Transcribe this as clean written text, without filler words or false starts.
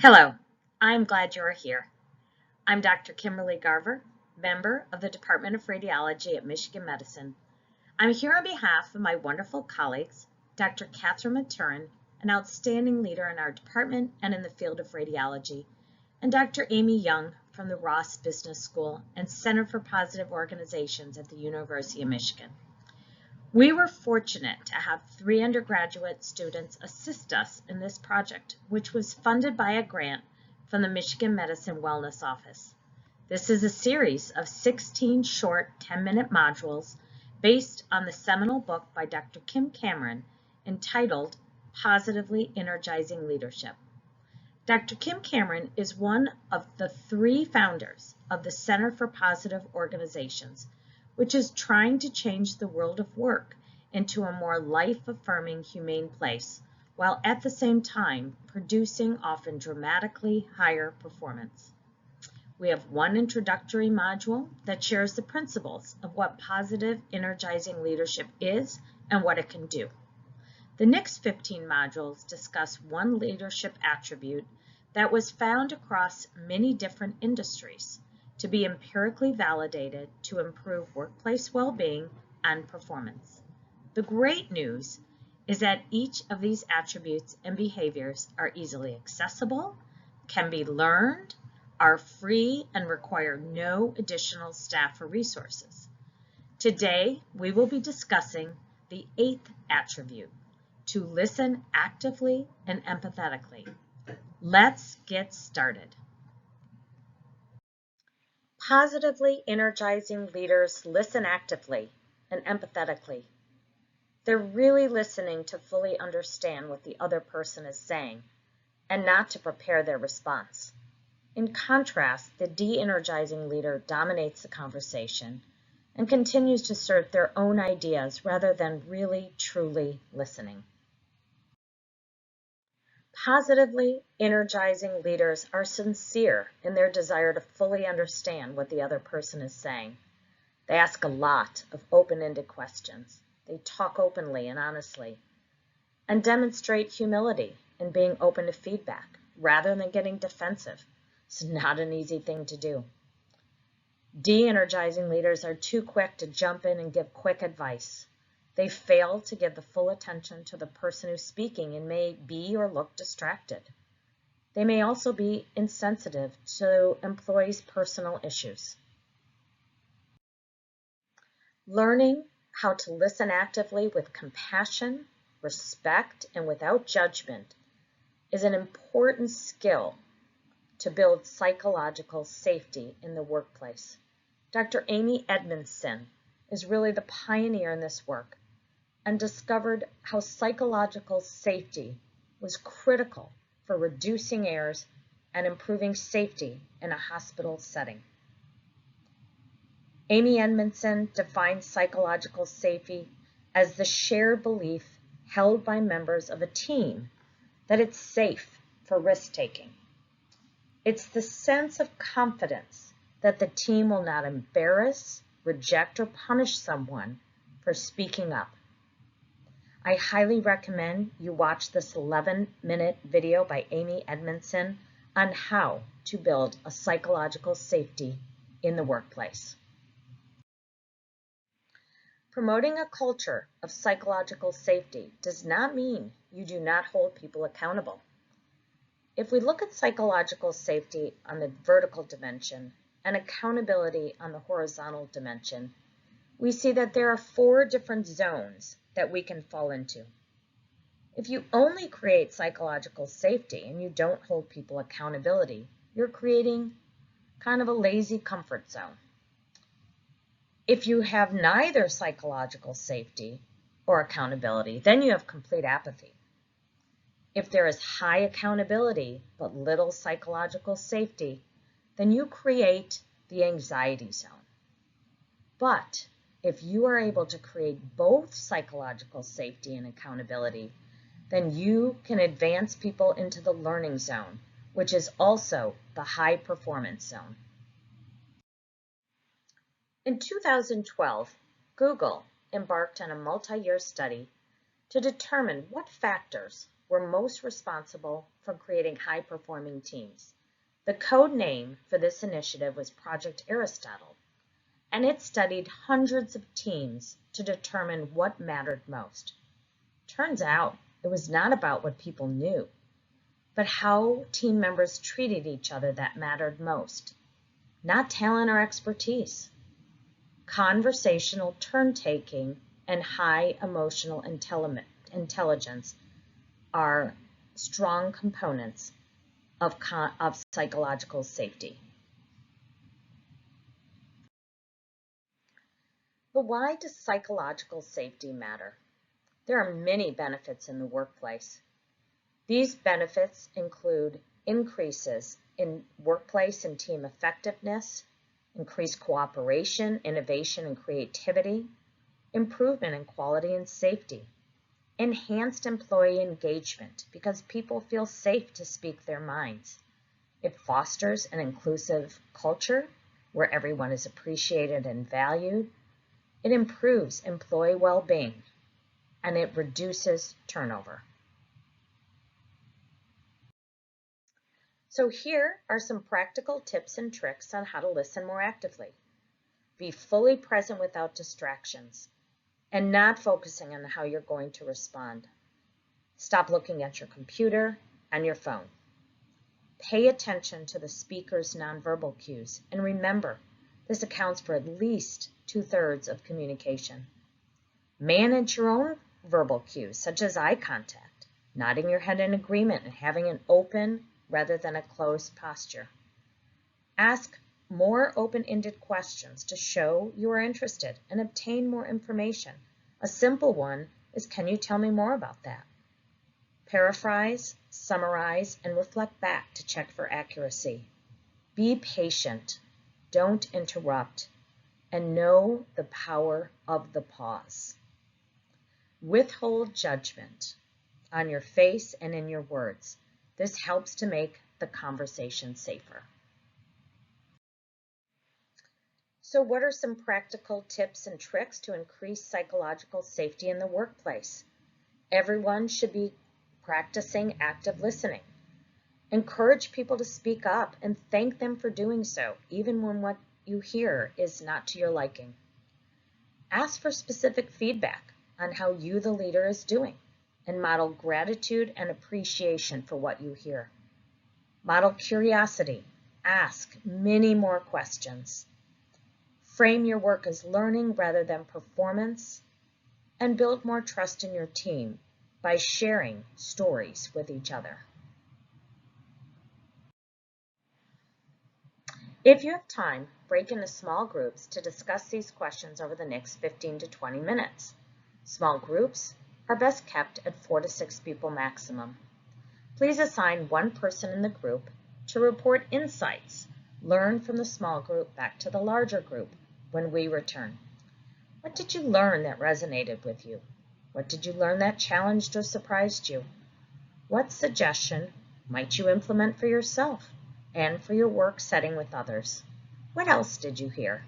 Hello, I'm glad you're here. I'm Dr. Kimberly Garver, member of the Department of Radiology at Michigan Medicine. I'm here on behalf of my wonderful colleagues, Dr. Catherine Maturin, an outstanding leader in our department and in the field of radiology, and Dr. Amy Young from the Ross Business School and Center for Positive Organizations at the University of Michigan. We were fortunate to have 3 undergraduate students assist us in this project, which was funded by a grant from the Michigan Medicine Wellness Office. This is a series of 16 short 10-minute modules based on the seminal book by Dr. Kim Cameron entitled Positively Energizing Leadership. Dr. Kim Cameron is one of the 3 founders of the Center for Positive Organizations, which is trying to change the world of work into a more life-affirming, humane place, while at the same time producing often dramatically higher performance. We have one introductory module that shares the principles of what positive, energizing leadership is and what it can do. The next 15 modules discuss one leadership attribute that was found across many different industries to be empirically validated to improve workplace well-being and performance. The great news is that each of these attributes and behaviors are easily accessible, can be learned, are free, and require no additional staff or resources. Today, we will be discussing the 8th attribute, to listen actively and empathetically. Let's get started. Positively energizing leaders listen actively and empathetically. They're really listening to fully understand what the other person is saying and not to prepare their response. In contrast, the de-energizing leader dominates the conversation and continues to assert their own ideas rather than really, truly listening. Positively energizing leaders are sincere in their desire to fully understand what the other person is saying. They ask a lot of open-ended questions. They talk openly and honestly, and demonstrate humility in being open to feedback rather than getting defensive. It's not an easy thing to do. De-energizing leaders are too quick to jump in and give quick advice. They fail to give the full attention to the person who's speaking and may be or look distracted. They may also be insensitive to employees' personal issues. Learning how to listen actively with compassion, respect, and without judgment is an important skill to build psychological safety in the workplace. Dr. Amy Edmondson is really the pioneer in this work and discovered how psychological safety was critical for reducing errors and improving safety in a hospital setting. Amy Edmondson defines psychological safety as the shared belief held by members of a team that it's safe for risk-taking. It's the sense of confidence that the team will not embarrass, reject, or punish someone for speaking up. I highly recommend you watch this 11-minute video by Amy Edmondson on how to build a psychological safety in the workplace. Promoting a culture of psychological safety does not mean you do not hold people accountable. If we look at psychological safety on the vertical dimension and accountability on the horizontal dimension, we see that there are 4 different zones that we can fall into. If you only create psychological safety and you don't hold people accountability, you're creating kind of a lazy comfort zone. If you have neither psychological safety or accountability, then you have complete apathy. If there is high accountability but little psychological safety, then you create the anxiety zone. But if you are able to create both psychological safety and accountability, then you can advance people into the learning zone, which is also the high performance zone. In 2012, Google embarked on a multi-year study to determine what factors were most responsible for creating high-performing teams. The code name for this initiative was Project Aristotle, and it studied hundreds of teams to determine what mattered most. Turns out it was not about what people knew, but how team members treated each other that mattered most, not talent or expertise. Conversational turn-taking and high emotional intelligence are strong components of psychological safety. But why does psychological safety matter? There are many benefits in the workplace. These benefits include increases in workplace and team effectiveness, increased cooperation, innovation, and creativity, improvement in quality and safety, enhanced employee engagement because people feel safe to speak their minds. It fosters an inclusive culture where everyone is appreciated and valued. It improves employee well-being, and it reduces turnover. So here are some practical tips and tricks on how to listen more actively. Be fully present without distractions and not focusing on how you're going to respond. Stop looking at your computer and your phone. Pay attention to the speaker's nonverbal cues, and remember, this accounts for at least 2/3 of communication. Manage your own verbal cues, such as eye contact, nodding your head in agreement, and having an open rather than a closed posture. Ask more open-ended questions to show you are interested and obtain more information. A simple one is, can you tell me more about that? Paraphrase, summarize, and reflect back to check for accuracy. Be patient, don't interrupt, and know the power of the pause. Withhold judgment on your face and in your words. This helps to make the conversation safer. So what are some practical tips and tricks to increase psychological safety in the workplace? Everyone should be practicing active listening. Encourage people to speak up and thank them for doing so, even when what you hear is not to your liking. Ask for specific feedback on how you, the leader, is doing, and model gratitude and appreciation for what you hear. Model curiosity. Ask many more questions. Frame your work as learning rather than performance, and build more trust in your team by sharing stories with each other. If you have time, break into small groups to discuss these questions over the next 15 to 20 minutes. Small groups are best kept at 4 to 6 people maximum. Please assign one person in the group to report insights learned from the small group back to the larger group when we return. What did you learn that resonated with you? What did you learn that challenged or surprised you? What suggestion might you implement for yourself and for your work setting with others? What else did you hear?